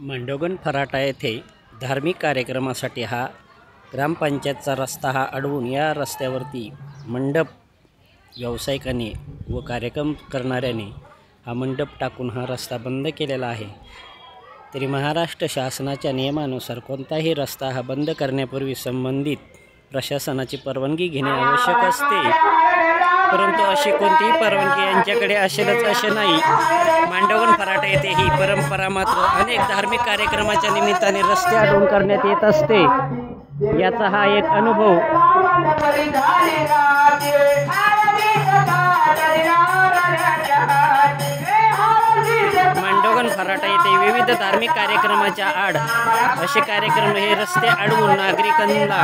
मांडवगण फराटा येथे धार्मिक कार्यक्रमासाठी हा ग्रामपंचायतचा रस्ता अडवून या रस्त्यावरती मंडप व्यावसायिकांनी व कार्यक्रम करणाऱ्यांनी हा मंडप टाकून हा रस्ता बंद केलेला आहे। तरी महाराष्ट्र शासनाच्या नियमानुसार कोणताही रस्ता हा बंद करण्यापूर्वी संबंधित प्रशासनाची परवानगी घेणे आवश्यक असते, परंतु अशी कोणतीही परवानगी यांच्याकडे असेलच असे नाही। मांडवगण फराटा येथे ही परंपरा मात्र अनेक धार्मिक कार्यक्रमाच्या निमित्ताने रस्ते अडवून करण्यात येत असते। याचा हा एक अनुभव मांडवगण फराटा येथे विविध धार्मिक कार्यक्रमाच्या आड असे कार्यक्रम हे रस्ते अडवून नागरिकांना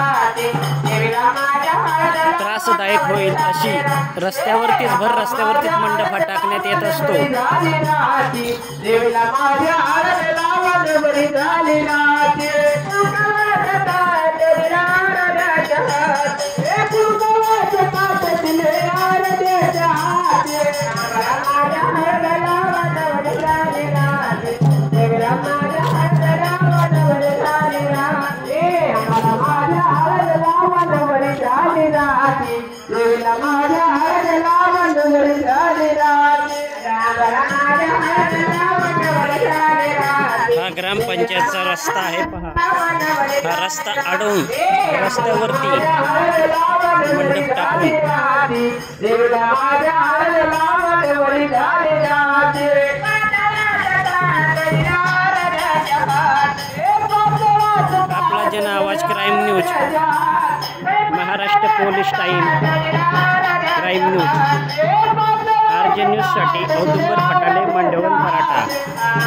त्रासदायक होईल अशी रस्त्यावरतीच भर रस्त्यावरतीच मंडप टाकण्यात येत असतो। हा ग्रामपंचायतचा रस्ता आहे, पहा हा रस्ता अडवून रस्त्यावरती मंडप टाकून आपला जन आवाज crime news, Maharashtra police time crime news, RJ न्यूजसाठी औदुंबर फटाले, मांडवगण फराटा।